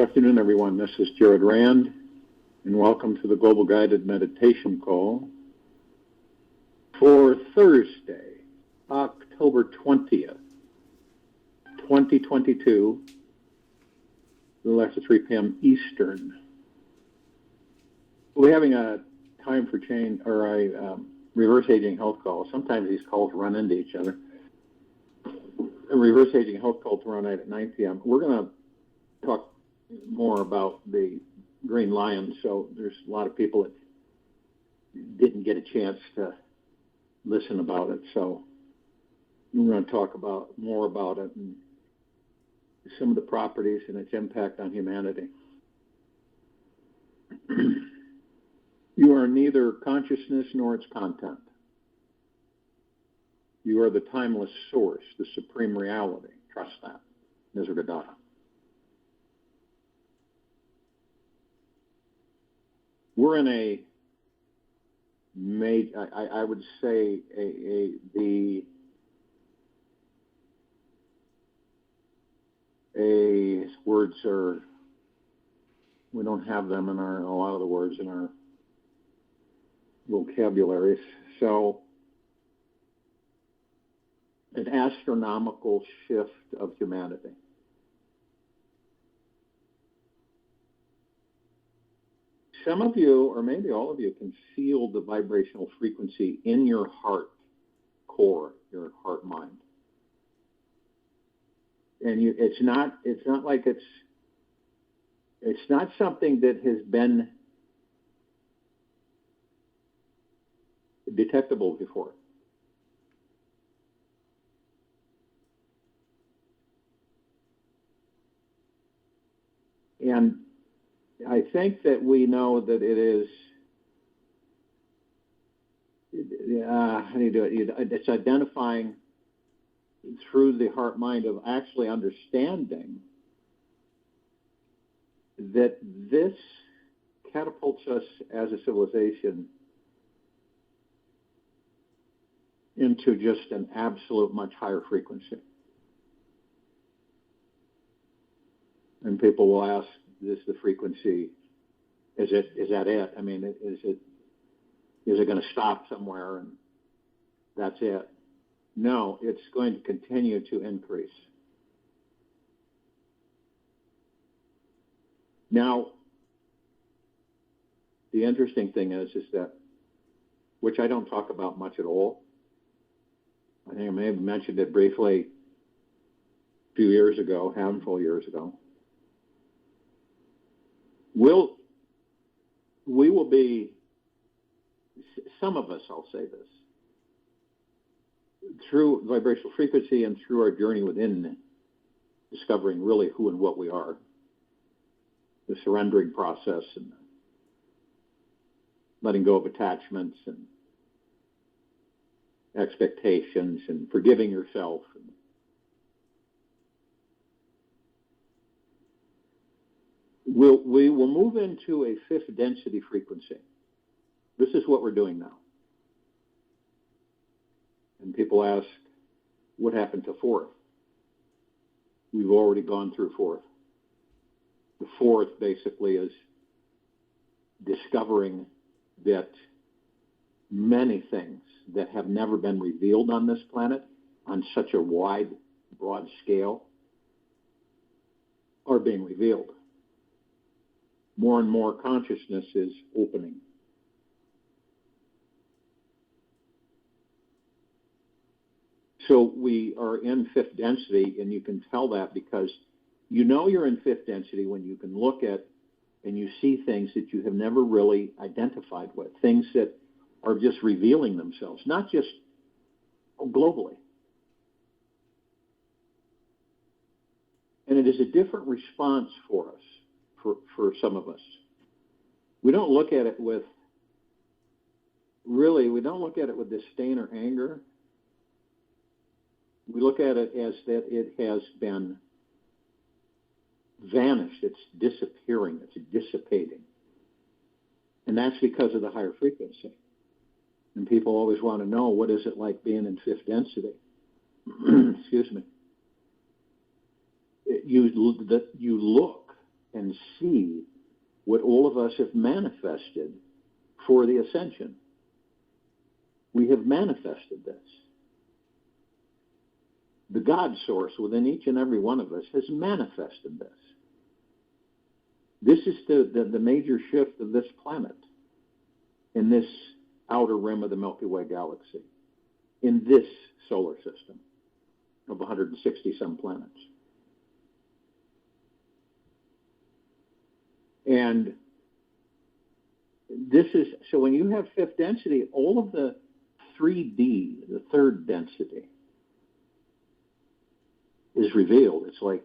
afternoon, everyone. This is Jared Rand, and welcome to the Global Guided Meditation Call for Thursday, October 20th, 2022, a little after 3 p.m. Eastern. We're having a time for change, or a reverse aging health call. Sometimes these calls run into each other. A reverse aging health call tomorrow night at 9 p.m. We're going to talk more about the green lion, so there's a lot of people that didn't get a chance to listen about it, so we're going to talk more about it and some of the properties and its impact on humanity. You are neither consciousness nor its content. You are the timeless source, the supreme reality. Trust that. Nisargadatta. We're in a I would say words are, we don't have them in a lot of the words in our vocabularies. So an astronomical shift of humanity. Some of you, or maybe all of you, can feel the vibrational frequency in your heart core, your heart mind. And it's not like it's not something that has been detectable before. And I think that we know that it is, how do you do it? It's identifying through the heart mind of actually understanding that this catapults us as a civilization into just an absolute much higher frequency. And people will ask, is the frequency, is that it? I mean, is it going to stop somewhere and that's it? No, it's going to continue to increase. Now, the interesting thing is that, which I don't talk about much at all, I think I may have mentioned it briefly a few years ago, a handful of years ago. We will be, some of us, I'll say this, through vibrational frequency and through our journey within discovering really who and what we are, the surrendering process and letting go of attachments and expectations and forgiving yourself. We will move into a fifth density frequency. This is what we're doing now. And people ask, what happened to fourth? We've already gone through fourth. The fourth basically is discovering that many things that have never been revealed on this planet on such a wide, broad scale are being revealed. More and more consciousness is opening. So we are in fifth density, and you can tell that because you know you're in fifth density when you can look at and you see things that you have never really identified with, things that are just revealing themselves, not just globally. And it is a different response for us. For some of us, we don't look at it with disdain or anger. We look at it as that it has been vanished, it's disappearing, it's dissipating. And that's because of the higher frequency. And people always want to know, what is it like being in fifth density? Excuse me. You look and see what all of us have manifested for the ascension. We have manifested this. The God source within each and every one of us has manifested this. This is the major shift of this planet in this outer rim of the Milky Way galaxy, in this solar system of 160-some planets. And this is, so when you have fifth density, all of the 3D, the third density, is revealed. It's like,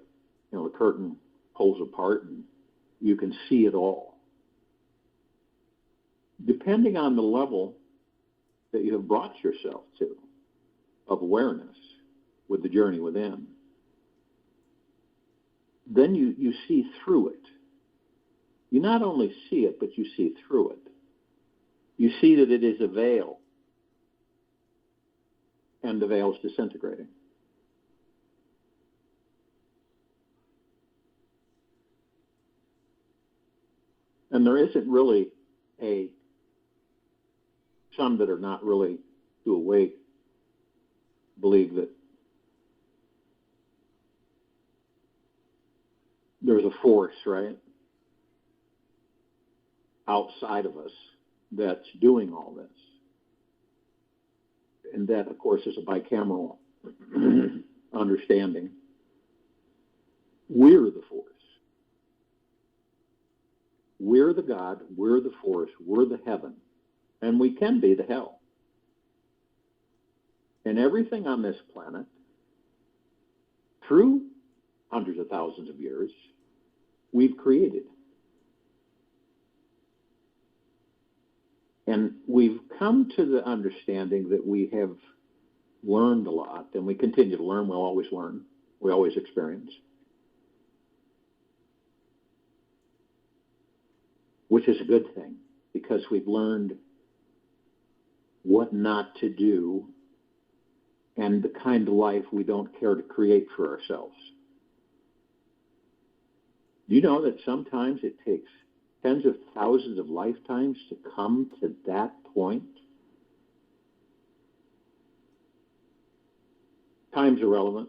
the curtain pulls apart and you can see it all. Depending on the level that you have brought yourself to of awareness with the journey within, then you see through it. You not only see it, but you see through it. You see that it is a veil, and the veil is disintegrating. And there isn't really some that are not really too awake believe that there's a force, right, outside of us that's doing all this. And that, of course, is a bicameral understanding. We're the force. We're the God, we're the force, we're the heaven, and we can be the hell. And everything on this planet, through hundreds of thousands of years, we've created. And we've come to the understanding that we have learned a lot, and we continue to learn. We'll always learn. We always experience. Which is a good thing, because we've learned what not to do and the kind of life we don't care to create for ourselves. Do you know that sometimes it takes tens of thousands of lifetimes to come to that point? Time's irrelevant.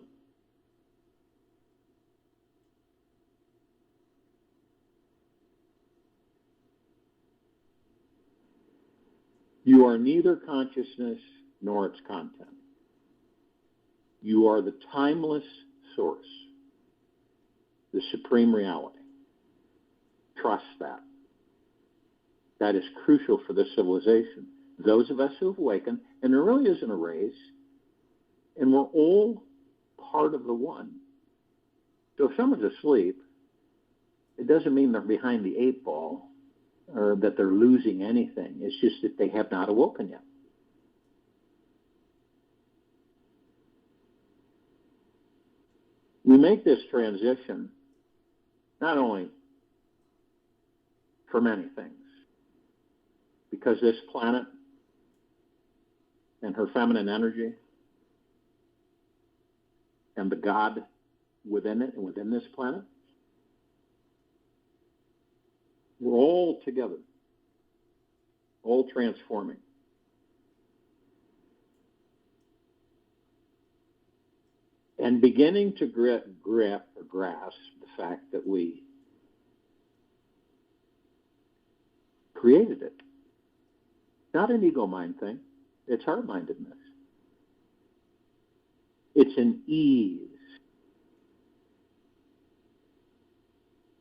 You are neither consciousness nor its content. You are the timeless source, the supreme reality. Trust that. That is crucial for this civilization. Those of us who have awakened, and there really isn't a race, and we're all part of the one. So if someone's asleep, it doesn't mean they're behind the eight ball or that they're losing anything. It's just that they have not awoken yet. We make this transition not only for many things, because this planet and her feminine energy and the God within it and within this planet, we're all together, all transforming. And beginning to grasp the fact that we created it. Not an ego mind thing. It's heart-mindedness. It's an ease.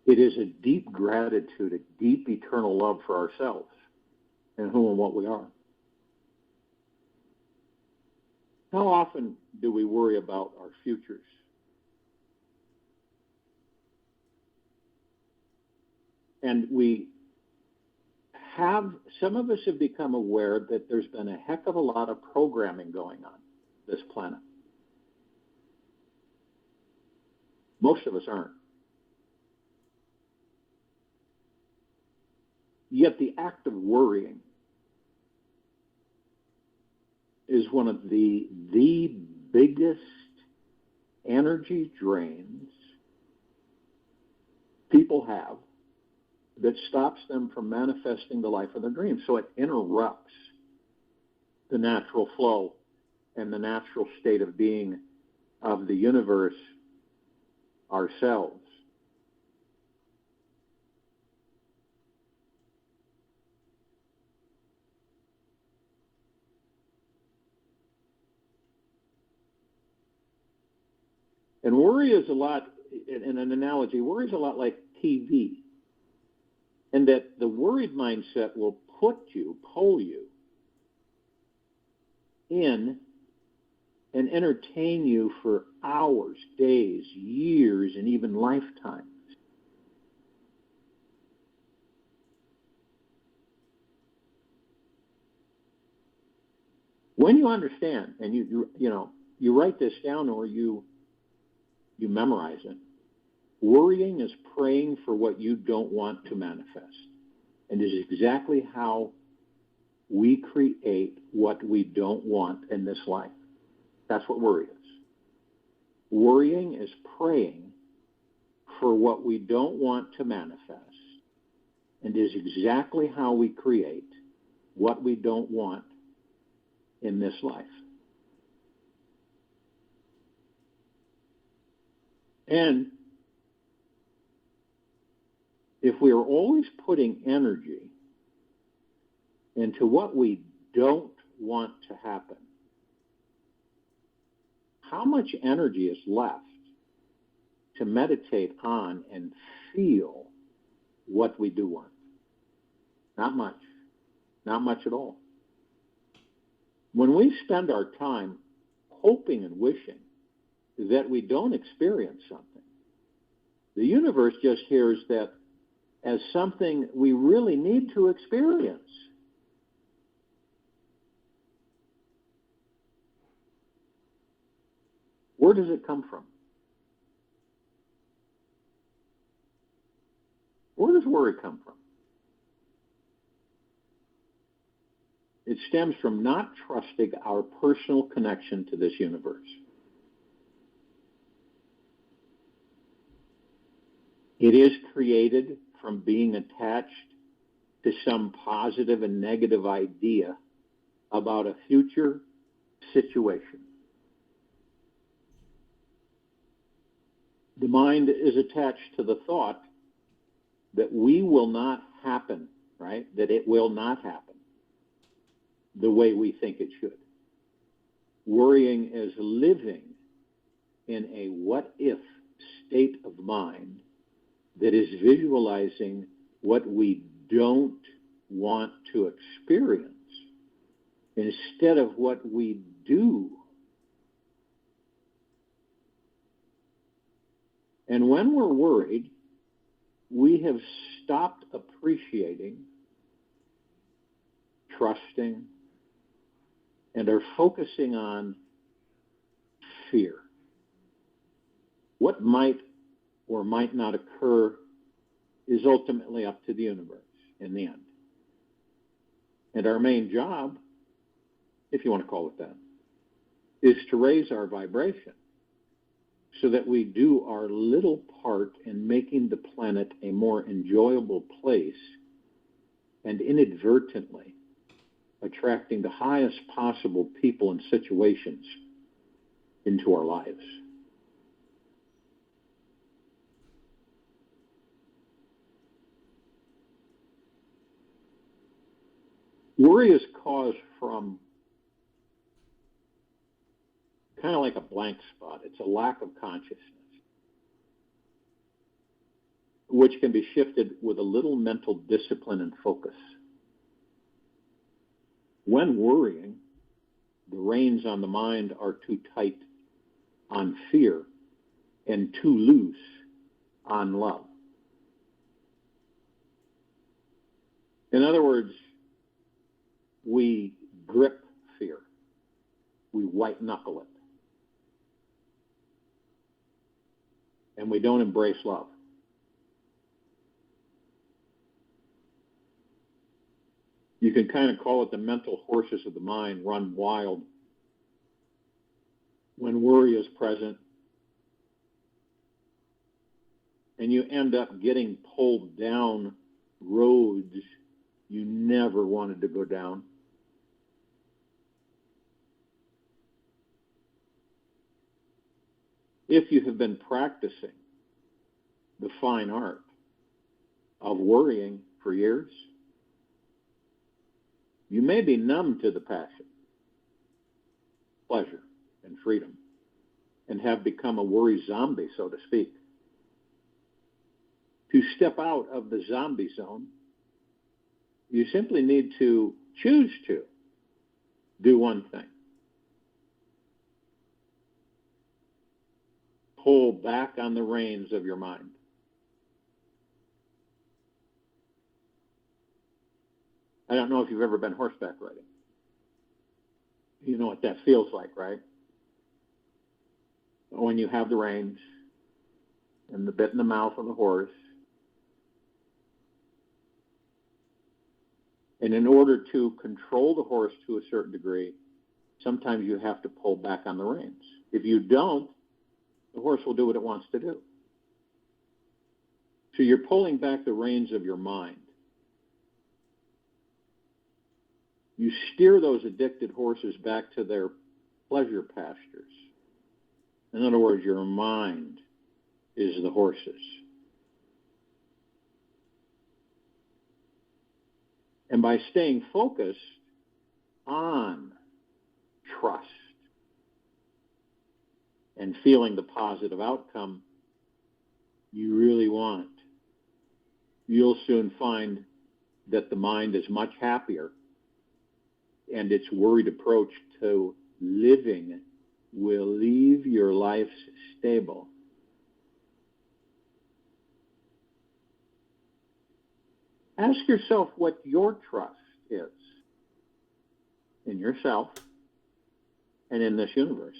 It is a deep gratitude, a deep eternal love for ourselves and who and what we are. How often do we worry about our futures? And some of us have become aware that there's been a heck of a lot of programming going on this planet. Most of us aren't. Yet the act of worrying is one of the biggest energy drains people have that stops them from manifesting the life of their dreams. So it interrupts the natural flow and the natural state of being of the universe, ourselves. And worry is a lot, in an analogy, worry is a lot like TV. And that the worried mindset will pull you in and entertain you for hours, days, years, and even lifetimes. When you understand, and you write this down or you memorize it, worrying is praying for what you don't want to manifest, and is exactly how we create what we don't want in this life. That's what worry is. Worrying is praying for what we don't want to manifest, and is exactly how we create what we don't want in this life. And if we are always putting energy into what we don't want to happen, how much energy is left to meditate on and feel what we do want? Not much. Not much at all. When we spend our time hoping and wishing that we don't experience something, the universe just hears that as something we really need to experience. Where does it come from? Where does worry come from? It stems from not trusting our personal connection to this universe. It is created from being attached to some positive and negative idea about a future situation. The mind is attached to the thought that we will not happen, right? That it will not happen the way we think it should. Worrying is living in a what-if state of mind that is visualizing what we don't want to experience instead of what we do. And when we're worried, we have stopped appreciating, trusting, and are focusing on fear. What might or might not occur is ultimately up to the universe in the end. And our main job, if you want to call it that, is to raise our vibration so that we do our little part in making the planet a more enjoyable place and inadvertently attracting the highest possible people and situations into our lives. Worry is caused from kind of like a blank spot. It's a lack of consciousness, which can be shifted with a little mental discipline and focus. When worrying, the reins on the mind are too tight on fear and too loose on love. In other words, we grip fear. We white knuckle it. And we don't embrace love. You can kind of call it the mental horses of the mind run wild when worry is present and you end up getting pulled down roads you never wanted to go down. If you have been practicing the fine art of worrying for years, you may be numb to the passion, pleasure, and freedom, and have become a worry zombie, so to speak. To step out of the zombie zone, you simply need to choose to do one thing. Pull back on the reins of your mind. I don't know if you've ever been horseback riding. You know what that feels like, right? When you have the reins and the bit in the mouth of the horse, and in order to control the horse to a certain degree, sometimes you have to pull back on the reins. If you don't, the horse will do what it wants to do. So you're pulling back the reins of your mind. You steer those addicted horses back to their pleasure pastures. In other words, your mind is the horses. And by staying focused on trust and feeling the positive outcome you really want, you'll soon find that the mind is much happier, and its worried approach to living will leave your life stable. Ask yourself what your trust is in yourself and in this universe.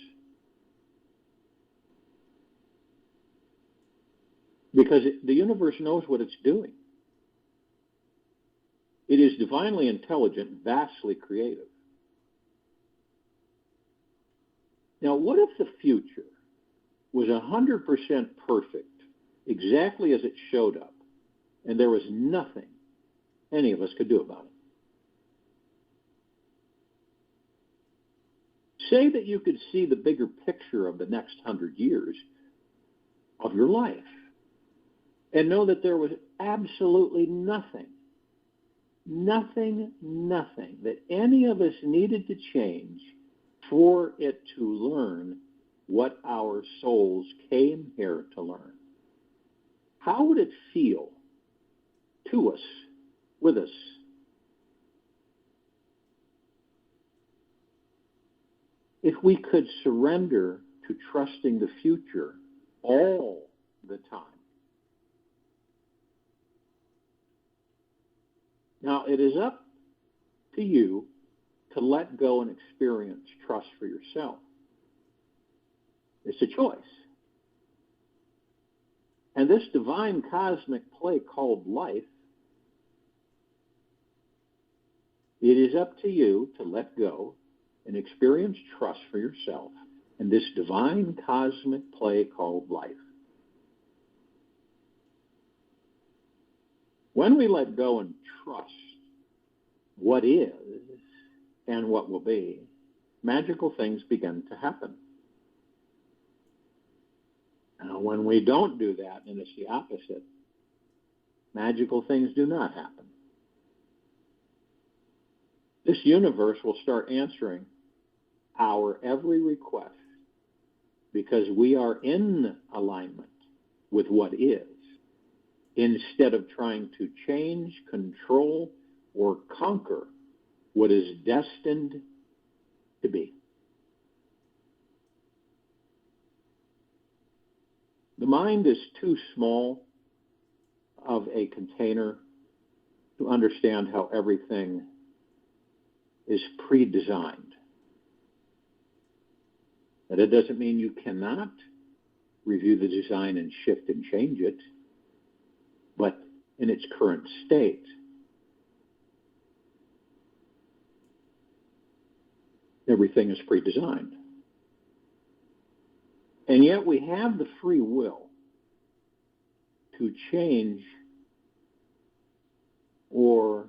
Because the universe knows what it's doing. It is divinely intelligent, vastly creative. Now, what if the future was 100% perfect, exactly as it showed up, and there was nothing any of us could do about it? Say that you could see the bigger picture of the next 100 years of your life and know that there was absolutely nothing that any of us needed to change for it to learn what our souls came here to learn. How would it feel to us, with us? If we could surrender to trusting the future all the time. Now, it is up to you to let go and experience trust for yourself. It's a choice. And this divine cosmic play called life, it is up to you to let go and experience trust for yourself in this divine cosmic play called life. When we let go and trust what is and what will be, magical things begin to happen. Now, when we don't do that, and it's the opposite, magical things do not happen. This universe will start answering our every request because we are in alignment with what is, instead of trying to change, control, or conquer what is destined to be. The mind is too small of a container to understand how everything is pre-designed. But it doesn't mean you cannot review the design and shift and change it, but in its current state, everything is pre-designed. And yet we have the free will to change or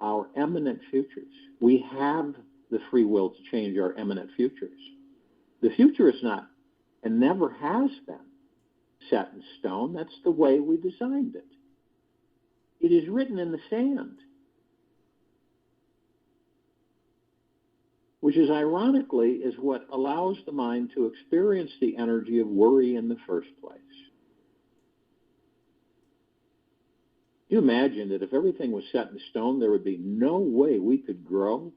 our eminent futures. We have the free will to change our eminent futures. The future is not and never has been set in stone. That's the way we designed it. It is written in the sand, which is ironically is what allows the mind to experience the energy of worry in the first place. You imagine that if everything was set in stone, there would be no way we could grow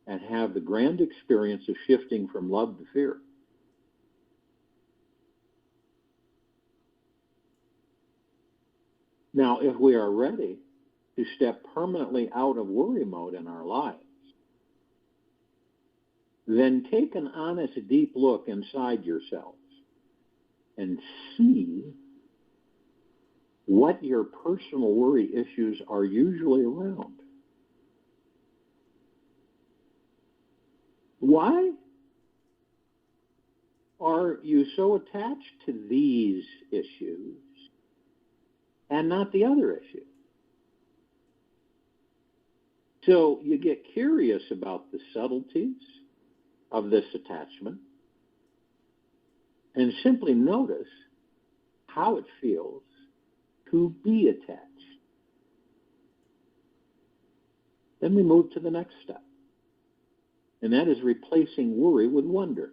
and have the grand experience of shifting from love to fear. Now, if we are ready to step permanently out of worry mode in our lives, then take an honest, deep look inside yourselves and see what your personal worry issues are usually around. Why are you so attached to these issues and not the other issue? So you get curious about the subtleties of this attachment and simply notice how it feels to be attached. Then we move to the next step, and that is replacing worry with wonder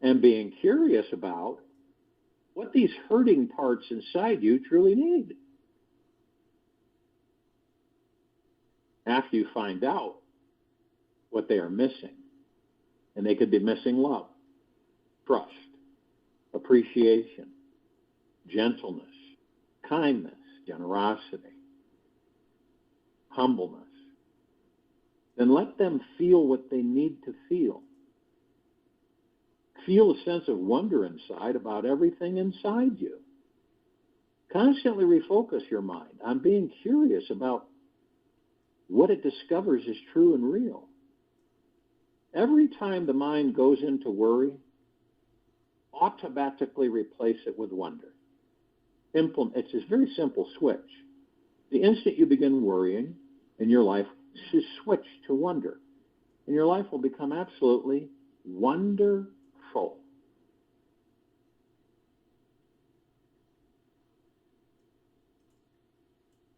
and being curious about what these hurting parts inside you truly need. After you find out what they are missing, and they could be missing love, trust, appreciation, gentleness, kindness, generosity, humbleness, then let them feel what they need to feel. Feel a sense of wonder inside about everything inside you. Constantly refocus your mind on being curious about what it discovers is true and real. Every time the mind goes into worry, automatically replace it with wonder. It's a very simple switch. The instant you begin worrying in your life, switch to wonder, and your life will become absolutely wonderful.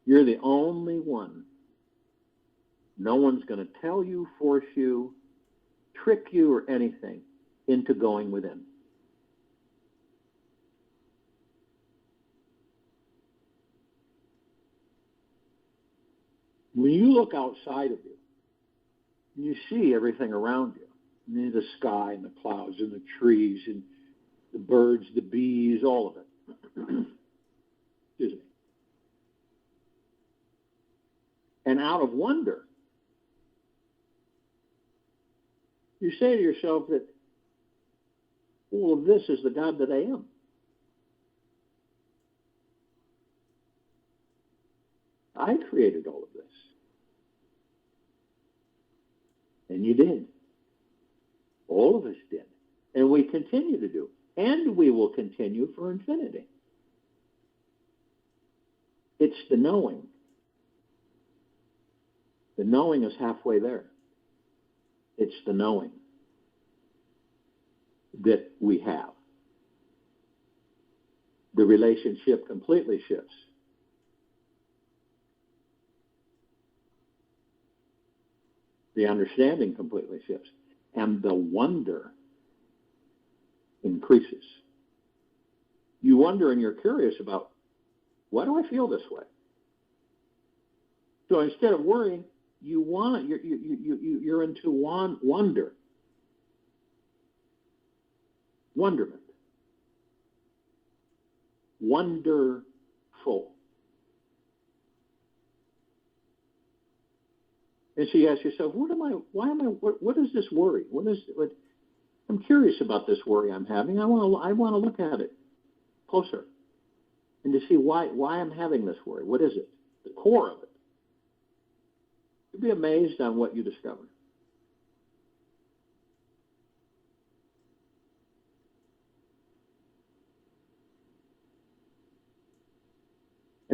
You're the only one. No one's going to tell you, force you, trick you, or anything into going within. When you look outside of you, you see everything around you. The sky and the clouds and the trees and the birds, the bees, all of it. Excuse me. And out of wonder, you say to yourself that all of this is the God that I am. I created all of this. And you did. All of us did. And we continue to do. And we will continue for infinity. It's the knowing. The knowing is halfway there. It's the knowing that we have. The relationship completely shifts. The understanding completely shifts. And the wonder increases. You wonder and you're curious about, why do I feel this way? So instead of worrying, you're into wonder. Wonderment. Wonderful. And so you ask yourself, what is this worry? I'm curious about this worry I'm having. I want to look at it closer and to see why I'm having this worry. What is it? The core of it. You'll be amazed on what you discover.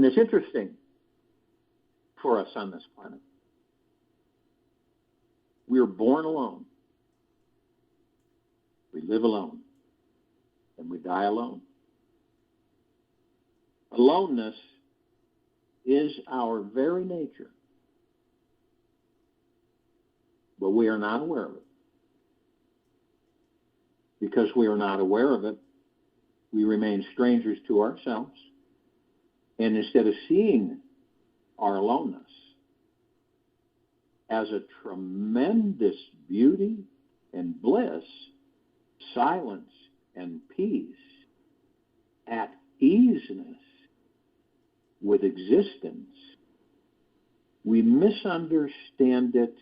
And it's interesting for us on this planet. We are born alone. We live alone. And we die alone. Aloneness is our very nature. But we are not aware of it. Because we are not aware of it, we remain strangers to ourselves. And instead of seeing our aloneness as a tremendous beauty and bliss, silence and peace, at easiness with existence, we misunderstand it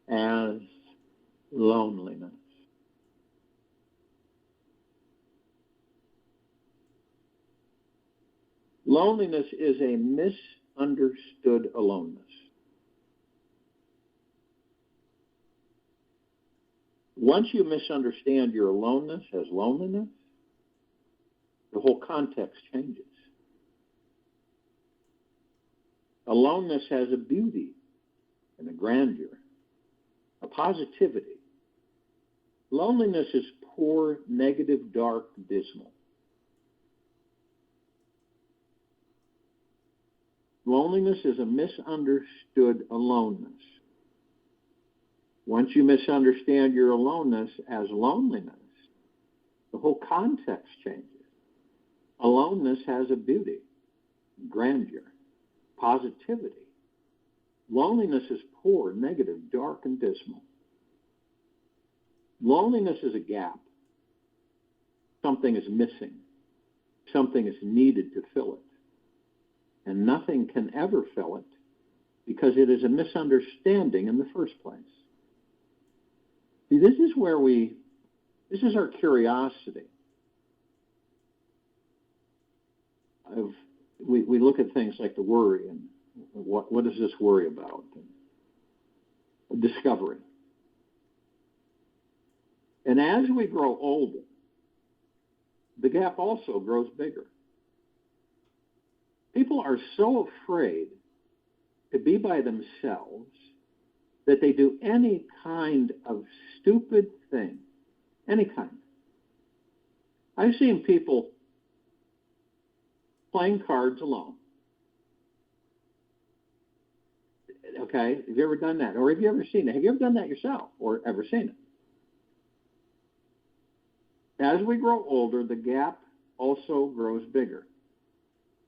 as loneliness. Loneliness is a misunderstood aloneness. Once you misunderstand your aloneness as loneliness, the whole context changes. Aloneness has a beauty and a grandeur, a positivity. Loneliness is poor, negative, dark, dismal. Loneliness is a misunderstood aloneness. Once you misunderstand your aloneness as loneliness, the whole context changes. Aloneness has a beauty, grandeur, positivity. Loneliness is poor, negative, dark, and dismal. Loneliness is a gap. Something is missing. Something is needed to fill it. And nothing can ever fill it because it is a misunderstanding in the first place. See, this is our curiosity. We look at things like the worry and what is this worry about? And discovery. And as we grow older, the gap also grows bigger. People are so afraid to be by themselves that they do any kind of stupid thing. Any kind. I've seen people playing cards alone. Okay, have you ever done that? Or have you ever seen it? Have you ever done that yourself or ever seen it? As we grow older, the gap also grows bigger.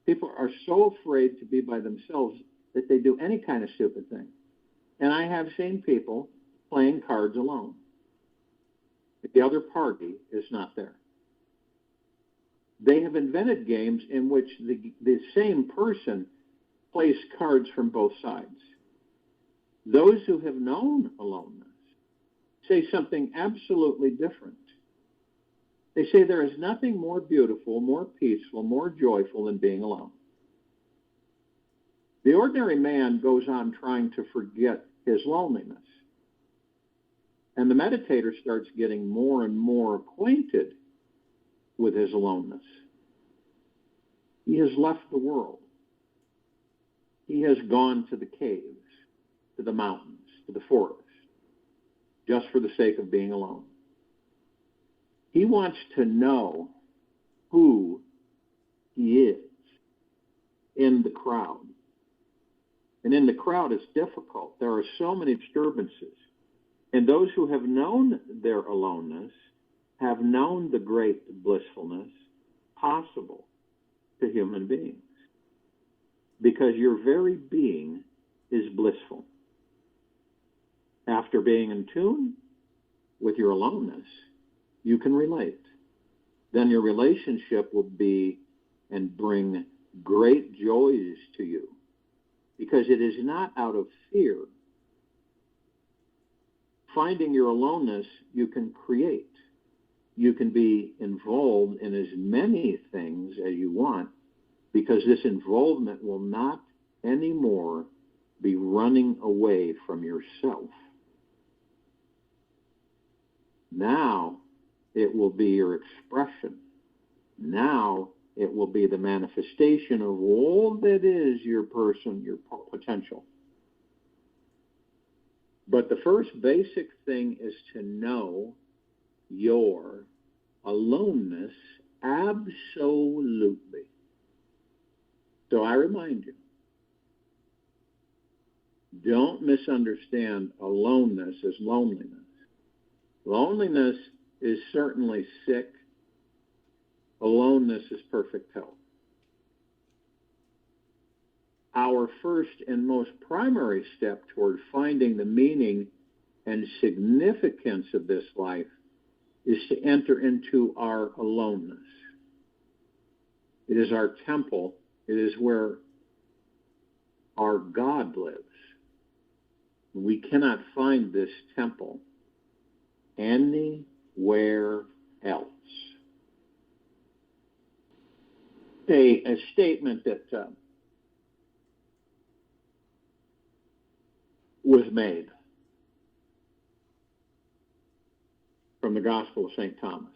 People are so afraid to be by themselves that they do any kind of stupid thing. And I have seen people playing cards alone. The other party is not there. They have invented games in which the same person plays cards from both sides. Those who have known aloneness say something absolutely different. They say there is nothing more beautiful, more peaceful, more joyful than being alone. The ordinary man goes on trying to forget his loneliness. And the meditator starts getting more and more acquainted with his aloneness. He has left the world. He has gone to the caves, to the mountains, to the forest, just for the sake of being alone. He wants to know who he is in the crowd. And in the crowd, it's difficult. There are so many disturbances. And those who have known their aloneness have known the great blissfulness possible to human beings. Because your very being is blissful. After being in tune with your aloneness, you can relate. Then your relationship will be and bring great joys to you. Because it is not out of fear. Finding your aloneness, you can create. You can be involved in as many things as you want, because this involvement will not anymore be running away from yourself. Now it will be your expression. Now It will be the manifestation of all that is your person, your potential. But the first basic thing is to know your aloneness absolutely. So I remind you, don't misunderstand aloneness as loneliness. Loneliness is certainly sick. Aloneness is perfect health. Our first and most primary step toward finding the meaning and significance of this life is to enter into our aloneness. It is our temple. It is where our God lives. We cannot find this temple anywhere else. A statement that was made from the Gospel of St. Thomas.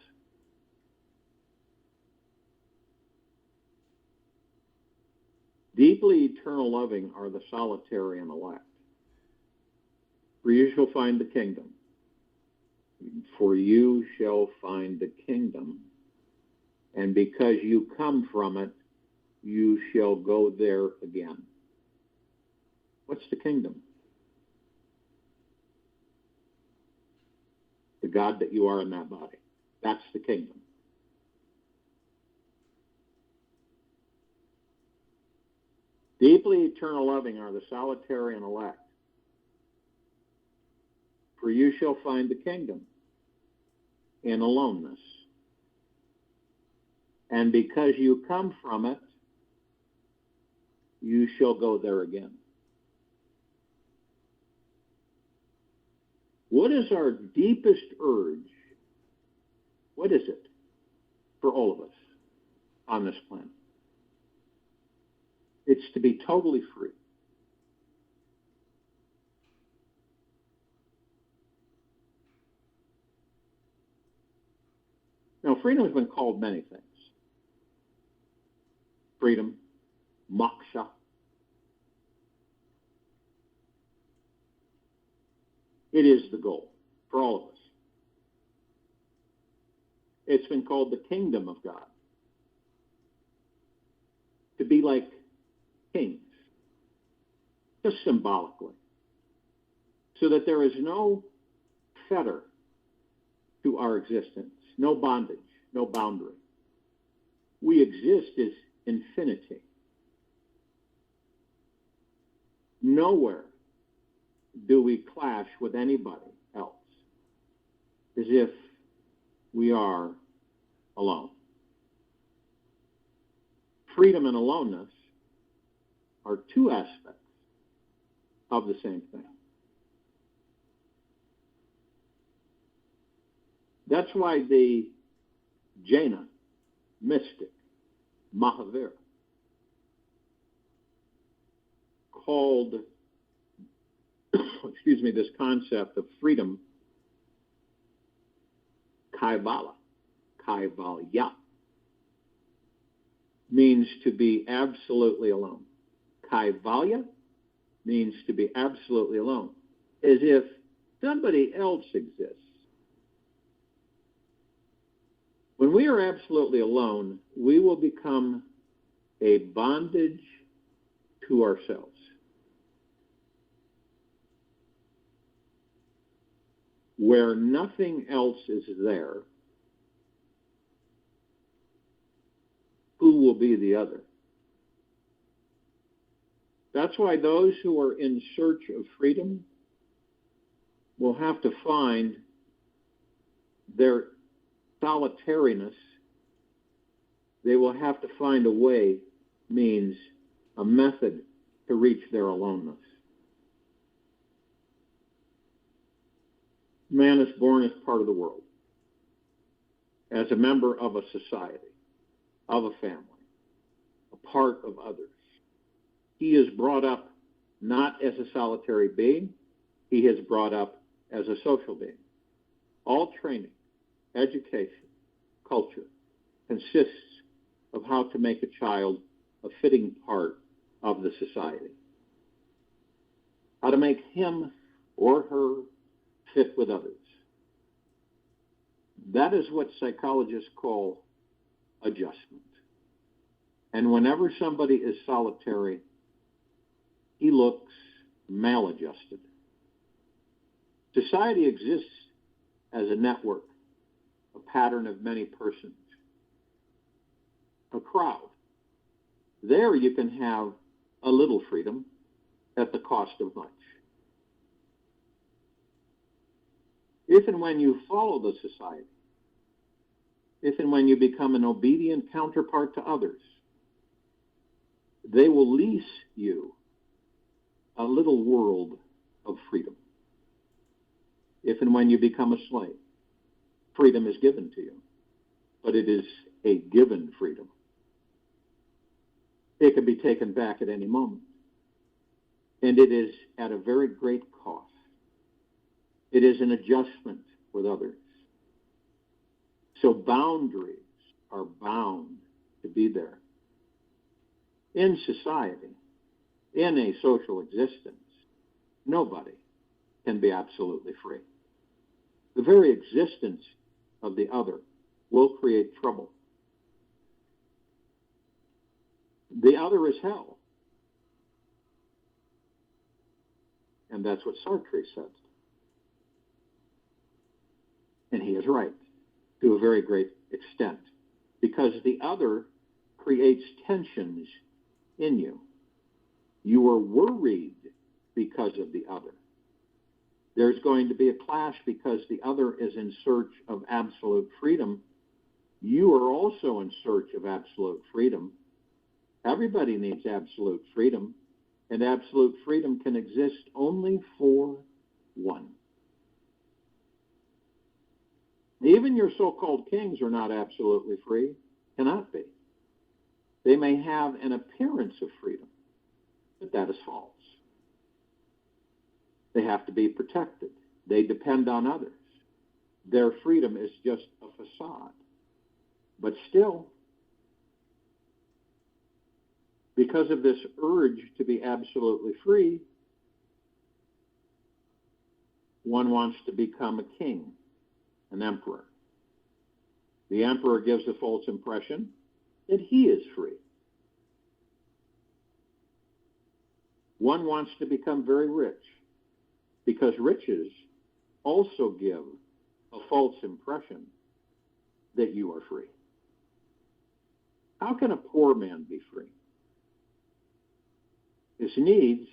Deeply eternal loving are the solitary and elect. For you shall find the kingdom. For you shall find the kingdom. And because you come from it, you shall go there again. What's the kingdom? The God that you are in that body. That's the kingdom. Deeply eternal loving are the solitary and elect. For you shall find the kingdom in aloneness. And because you come from it, you shall go there again. What is our deepest urge? What is it for all of us on this planet? It's to be totally free. Now, freedom has been called many things. Freedom, moksha. It is the goal for all of us. It's been called the kingdom of God. To be like kings, just symbolically, so that there is no fetter to our existence, no bondage, no boundary. We exist as infinity. Nowhere do we clash with anybody else, as if we are alone. Freedom and aloneness are two aspects of the same thing. That's why the Jaina mystic Mahavira called this concept of freedom kaivalya. Kaivalya means to be absolutely alone. Kaivalya means to be absolutely alone, as if somebody else exists. When we are absolutely alone, we will become a bondage to ourselves. Where nothing else is there, who will be the other? That's why those who are in search of freedom will have to find their solitariness. They will have to find a way, means a method to reach their aloneness. Man is born as part of the world, as a member of a society, of a family, a part of others. He is brought up not as a solitary being, he is brought up as a social being. All training, education, culture consists of how to make a child a fitting part of the society, how to make him or her fit with others. That is what psychologists call adjustment. And whenever somebody is solitary, he looks maladjusted. Society exists as a network, a pattern of many persons, a crowd. There you can have a little freedom at the cost of much. If and when you follow the society, if and when you become an obedient counterpart to others, they will lease you a little world of freedom. If and when you become a slave, freedom is given to you, but it is a given freedom. It can be taken back at any moment, and it is at a very great cost. It is an adjustment with others. So boundaries are bound to be there. In society, in a social existence, nobody can be absolutely free. The very existence of the other will create trouble. The other is hell. And that's what Sartre says. And he is right, to a very great extent, because the other creates tensions in you. You are worried because of the other. There's going to be a clash because the other is in search of absolute freedom. You are also in search of absolute freedom. Everybody needs absolute freedom, and absolute freedom can exist only for one. Even your so-called kings are not absolutely free, cannot be. They may have an appearance of freedom, but that is false. They have to be protected. They depend on others. Their freedom is just a facade. But still, because of this urge to be absolutely free, one wants to become a king, an emperor. The emperor gives a false impression that he is free. One wants to become very rich because riches also give a false impression that you are free. How can a poor man be free? His needs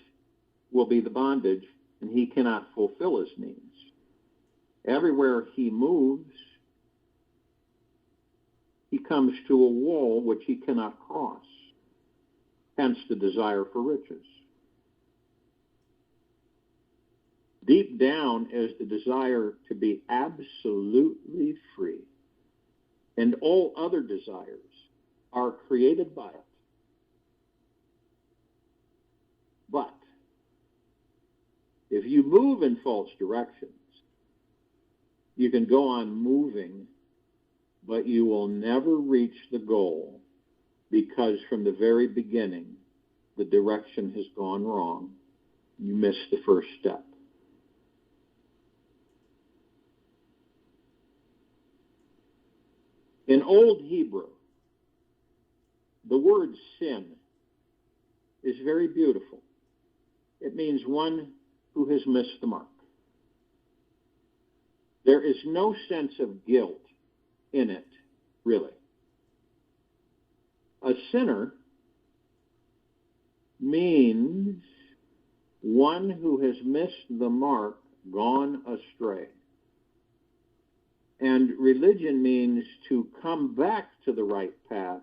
will be the bondage, and he cannot fulfill his needs. Everywhere he moves, he comes to a wall which he cannot cross, hence the desire for riches. Deep down is the desire to be absolutely free, and all other desires are created by it. But if you move in false directions, you can go on moving, but you will never reach the goal because from the very beginning, the direction has gone wrong. You missed the first step. In Old Hebrew, the word sin is very beautiful. It means one who has missed the mark. There is no sense of guilt in it, really. A sinner means one who has missed the mark, gone astray. And religion means to come back to the right path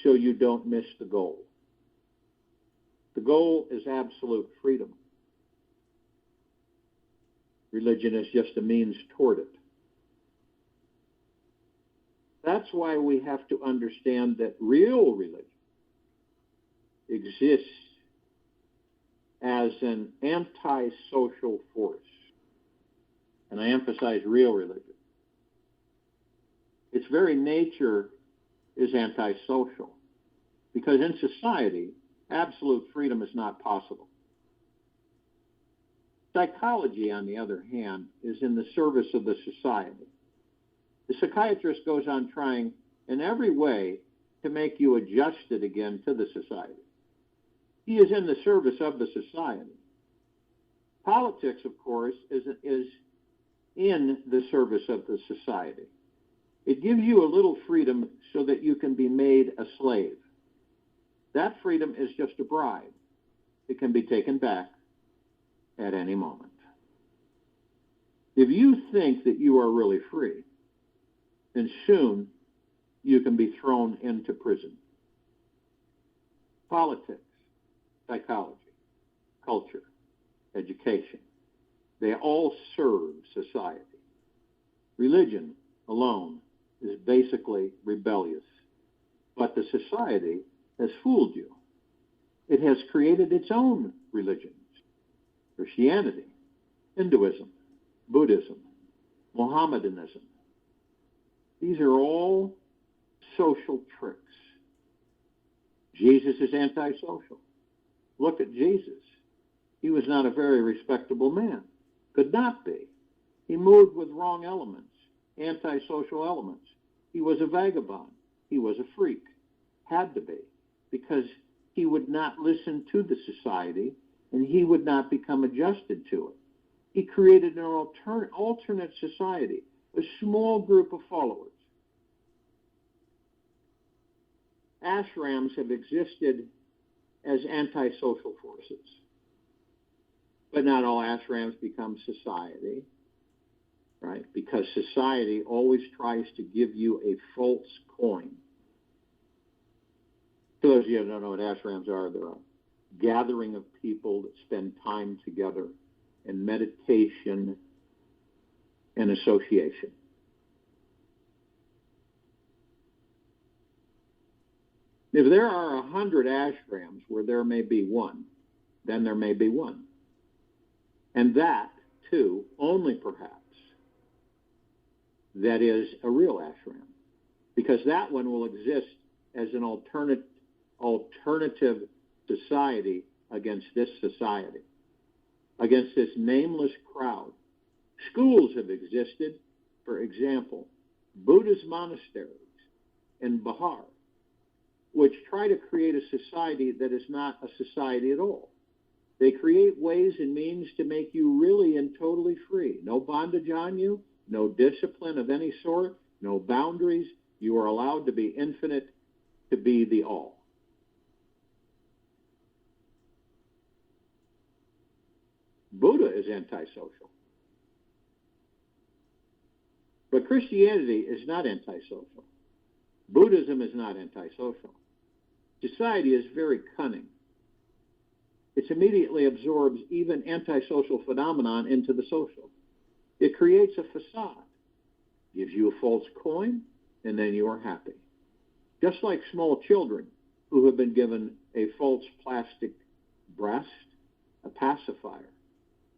so you don't miss the goal. The goal is absolute freedom. Religion is just a means toward it. That's why we have to understand that real religion exists as an anti-social force. And I emphasize real religion. Its very nature is antisocial, because in society, absolute freedom is not possible. Psychology, on the other hand, is in the service of the society. The psychiatrist goes on trying in every way to make you adjusted again to the society. He is in the service of the society. Politics, of course, is in the service of the society. It gives you a little freedom so that you can be made a slave. That freedom is just a bribe. It can be taken back at any moment. If you think that you are really free, then soon you can be thrown into prison. Politics, psychology, culture, education, they all serve society. Religion alone is basically rebellious, but the society has fooled you. It has created its own religions: Christianity, Hinduism, Buddhism, Mohammedanism. These are all social tricks. Jesus is antisocial. Look at Jesus. He was not a very respectable man. Could not be. He moved with wrong elements, antisocial elements. He was a vagabond. He was a freak. Had to be, because he would not listen to the society and he would not become adjusted to it. He created an alternate society, a small group of followers. Ashrams have existed as antisocial forces. But not all ashrams become society, right? Because society always tries to give you a false coin. For those of you who don't know what ashrams are, they're a gathering of people that spend time together in meditation and association. If there are 100 ashrams where there may be one, then there may be one. And that, too, only perhaps, that is a real ashram, because that one will exist as an alternative society against this society, against this nameless crowd. Schools have existed, for example, Buddhist monasteries in Bihar, which try to create a society that is not a society at all. They create ways and means to make you really and totally free. No bondage on you, no discipline of any sort, no boundaries. You are allowed to be infinite, to be the all. Buddha is antisocial. But Christianity is not antisocial. Buddhism is not antisocial. Society is very cunning. It immediately absorbs even antisocial phenomenon into the social. It creates a facade, gives you a false coin, and then you are happy. Just like small children who have been given a false plastic breast, a pacifier.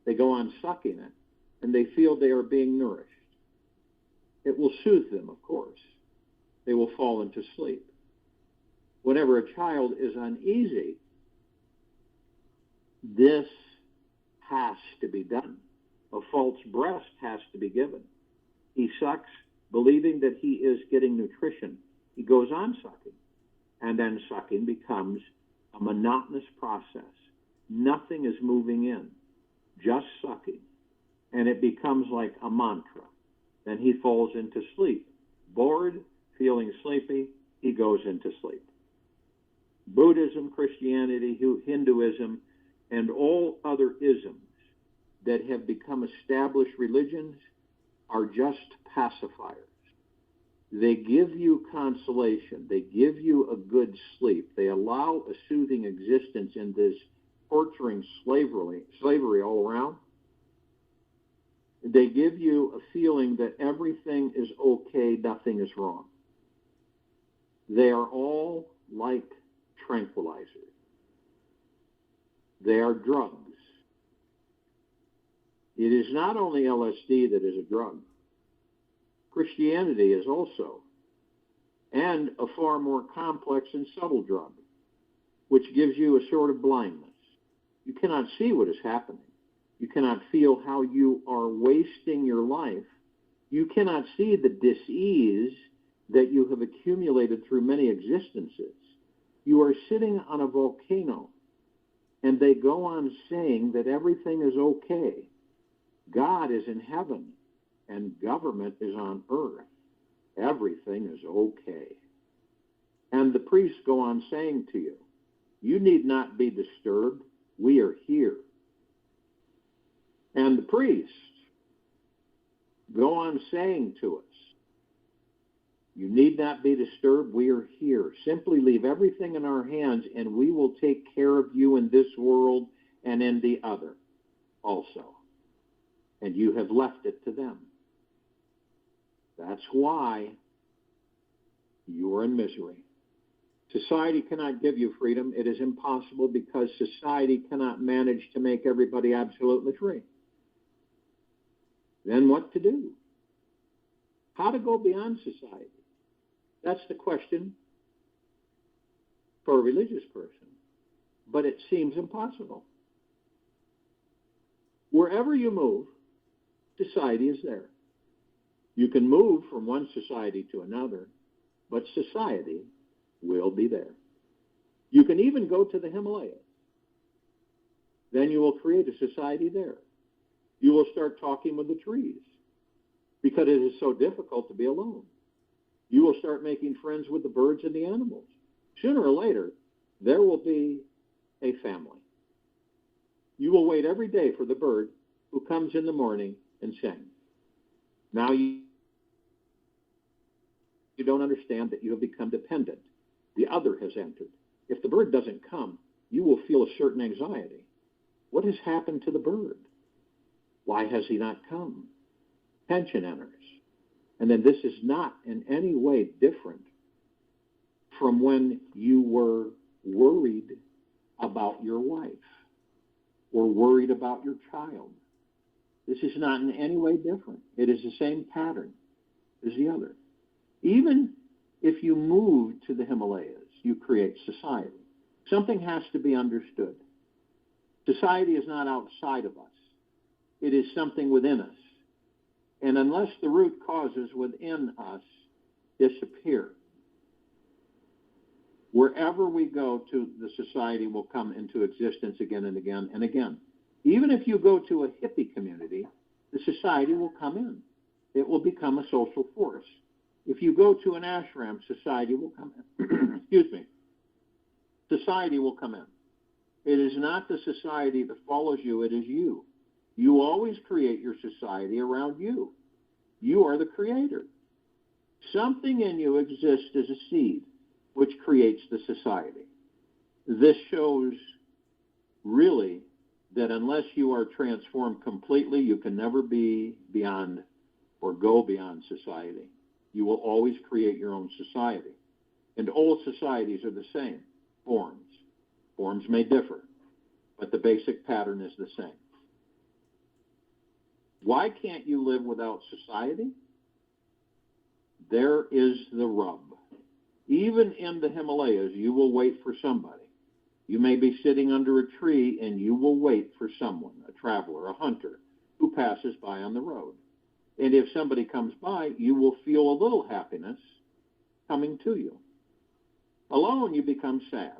They go on sucking it, and they feel they are being nourished. It will soothe them, of course. They will fall into sleep. Whenever a child is uneasy, this has to be done. A false breast has to be given. He sucks, believing that he is getting nutrition. He goes on sucking. And then sucking becomes a monotonous process. Nothing is moving in, just sucking. And it becomes like a mantra. Then he falls into sleep. Bored, feeling sleepy, he goes into sleep. Buddhism, Christianity, Hinduism, and all other isms that have become established religions are just pacifiers. They give you consolation. They give you a good sleep. They allow a soothing existence in this torturing slavery all around. They give you a feeling that everything is okay, nothing is wrong. They are all like tranquilizers. They are drugs. It is not only LSD that is a drug. Christianity is also and a far more complex and subtle drug, which gives you a sort of blindness. You cannot see what is happening. You cannot feel how you are wasting your life. You cannot see the dis-ease that you have accumulated through many existences. You are sitting on a volcano, and they go on saying that everything is okay. God is in heaven, and government is on earth. Everything is okay. And the priests go on saying to you, you need not be disturbed. We are here. And the priests go on saying to us, you need not be disturbed. We are here. Simply leave everything in our hands, and we will take care of you in this world and in the other also. And you have left it to them. That's why you are in misery. Society cannot give you freedom. It is impossible because society cannot manage to make everybody absolutely free. Then what to do? How to go beyond society? That's the question for a religious person. But it seems impossible. Wherever you move, society is there. You can move from one society to another, but society will be there. You can even go to the Himalayas. Then you will create a society there. You will start talking with the trees because it is so difficult to be alone. You will start making friends with the birds and the animals. Sooner or later, there will be a family. You will wait every day for the bird who comes in the morning and sings. Now you don't understand that you have become dependent. The other has entered. If the bird doesn't come, you will feel a certain anxiety. What has happened to the bird? Why has he not come? Tension enters. And then this is not in any way different from when you were worried about your wife or worried about your child. This is not in any way different. It is the same pattern as the other. Even if you move to the Himalayas, you create society. Something has to be understood. Society is not outside of us. It is something within us. And unless the root causes within us disappear, wherever we go to, the society will come into existence again and again and again. Even if you go to a hippie community, the society will come in. It will become a social force. If you go to an ashram, society will come in. Excuse me. Society will come in. It is not the society that follows you, it is you. You always create your society around you. You are the creator. Something in you exists as a seed which creates the society. This shows really that unless you are transformed completely, you can never be beyond or go beyond society. You will always create your own society. And all societies are the same, forms. Forms may differ, but the basic pattern is the same. Why can't you live without society? There is the rub. Even in the Himalayas, you will wait for somebody. You may be sitting under a tree and you will wait for someone, a traveler, a hunter, who passes by on the road. And if somebody comes by, you will feel a little happiness coming to you. Alone, you become sad.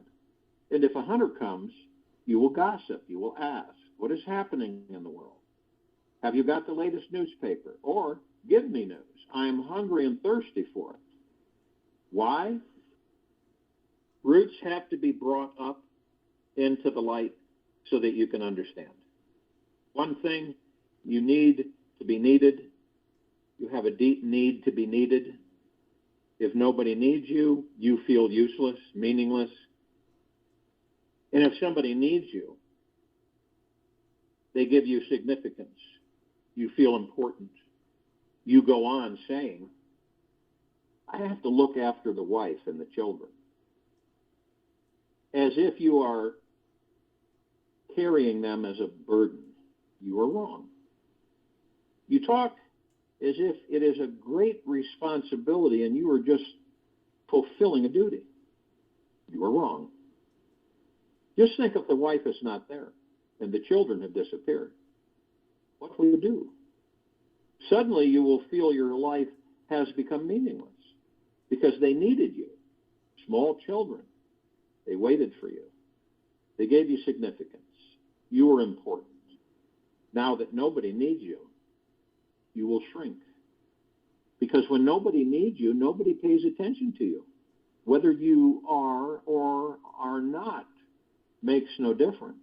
And if a hunter comes, you will gossip. You will ask, what is happening in the world? Have you got the latest newspaper? Or, give me news. I am hungry and thirsty for it. Why? Roots have to be brought up into the light so that you can understand. One thing, you need to be needed. You have a deep need to be needed. If nobody needs you, you feel useless, meaningless. And if somebody needs you, they give you significance. You feel important. You go on saying, I have to look after the wife and the children. As if you are carrying them as a burden. You are wrong. You talk as if it is a great responsibility and you are just fulfilling a duty. You are wrong. Just think if the wife is not there and the children have disappeared. What will you do? Suddenly you will feel your life has become meaningless because they needed you. Small children, they waited for you. They gave you significance. You were important. Now that nobody needs you, you will shrink. Because when nobody needs you, nobody pays attention to you. Whether you are or are not makes no difference.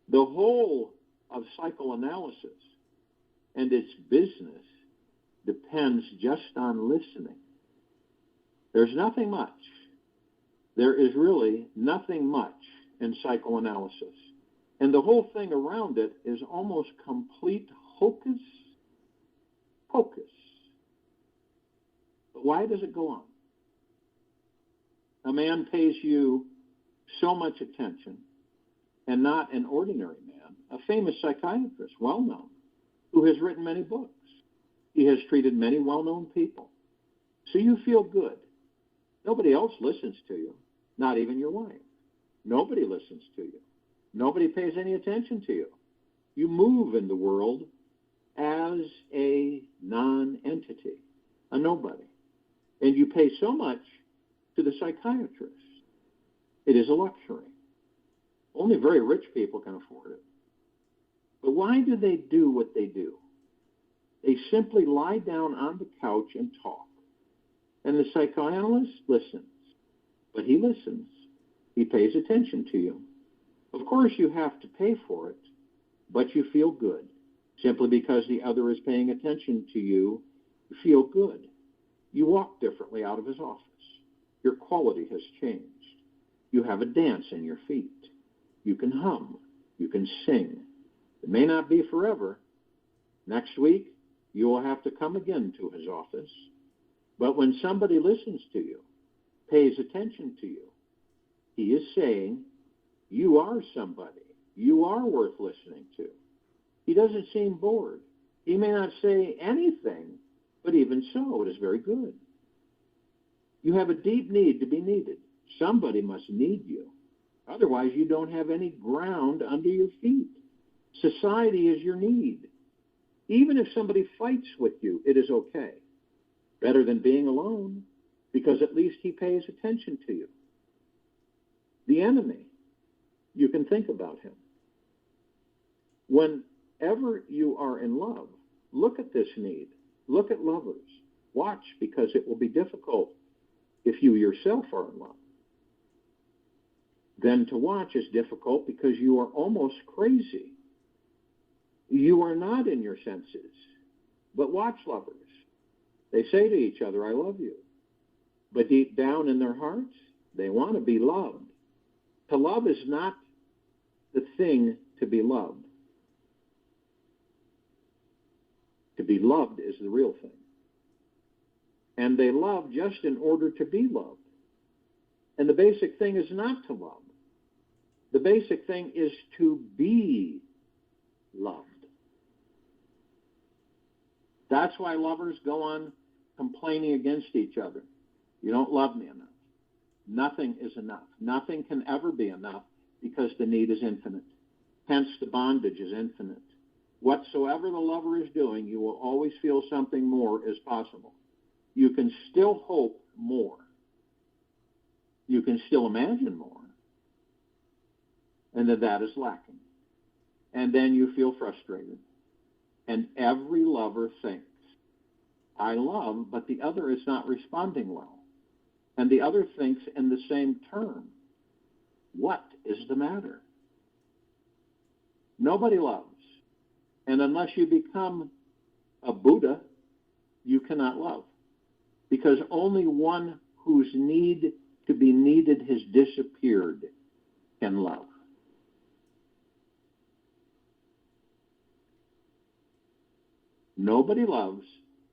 The whole of psychoanalysis and its business depends just on listening. There's nothing much. There is really nothing much in psychoanalysis. And the whole thing around it is almost complete hocus pocus. But why does it go on? A man pays you so much attention, and not an ordinary man, a famous psychiatrist, well-known, who has written many books. He has treated many well-known people. So you feel good. Nobody else listens to you, not even your wife. Nobody listens to you. Nobody pays any attention to you. You move in the world as a non-entity, a nobody. And you pay so much to the psychiatrist. It is a luxury. Only very rich people can afford it. But why do they do what they do? They simply lie down on the couch and talk. And the psychoanalyst listens. But he listens. He pays attention to you. Of course, you have to pay for it, but you feel good. Simply because the other is paying attention to you, you feel good. You walk differently out of his office. Your quality has changed. You have a dance in your feet. You can hum. You can sing. It may not be forever. Next week, you will have to come again to his office. But when somebody listens to you, pays attention to you, he is saying, you are somebody. You are worth listening to. He doesn't seem bored. He may not say anything, but even so, it is very good. You have a deep need to be needed. Somebody must need you. Otherwise, you don't have any ground under your feet. Society is your need. Even if somebody fights with you, it is okay. Better than being alone, because at least he pays attention to you. The enemy, you can think about him. Whenever you are in love, look at this need. Look at lovers. Watch, because it will be difficult if you yourself are in love. Then to watch is difficult because you are almost crazy. You are not in your senses. But watch lovers. They say to each other, I love you. But deep down in their hearts, they want to be loved. To love is not the thing to be loved. To be loved is the real thing. And they love just in order to be loved. And the basic thing is not to love. The basic thing is to be loved. That's why lovers go on complaining against each other. You don't love me enough. Nothing is enough. Nothing can ever be enough because the need is infinite. Hence, the bondage is infinite. Whatsoever the lover is doing, you will always feel something more is possible. You can still hope more. You can still imagine more. And that is lacking. And then you feel frustrated. And every lover thinks, I love, but the other is not responding well. And the other thinks in the same term. What is the matter? Nobody loves. And unless you become a Buddha, you cannot love. Because only one whose need to be needed has disappeared can love. Nobody loves,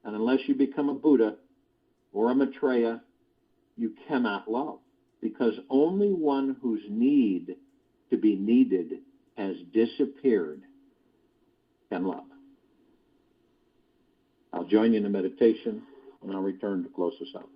and unless you become a Buddha or a Maitreya, you cannot love. Because only one whose need to be needed has disappeared can love. I'll join you in a meditation, and I'll return to close us out.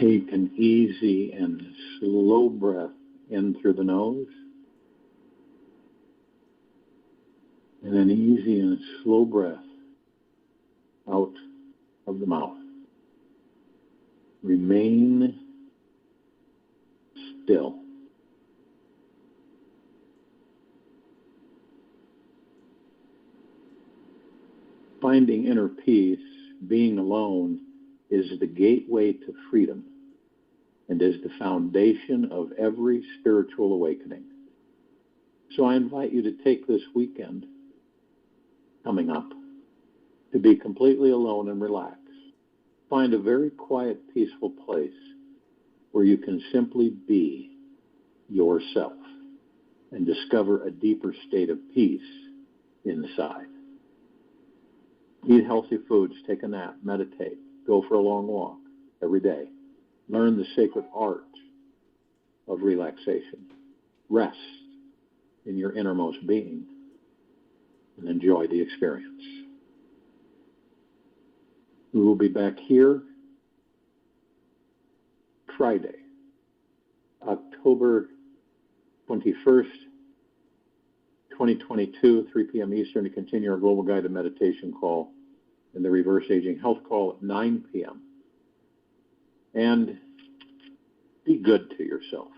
Take an easy and slow breath in through the nose, and an easy and slow breath out of the mouth. Remain still. Finding inner peace, being alone, is the gateway to freedom and is the foundation of every spiritual awakening. So I invite you to take this weekend coming up to be completely alone and relax. Find a very quiet, peaceful place where you can simply be yourself and discover a deeper state of peace inside. Eat healthy foods, take a nap, meditate, go for a long walk every day. Learn the sacred art of relaxation. Rest in your innermost being and enjoy the experience. We will be back here Friday, October 21st, 2022, 3 p.m. Eastern, to continue our Global Guided Meditation call and the Reverse Aging Health call at 9 p.m. And be good to yourself.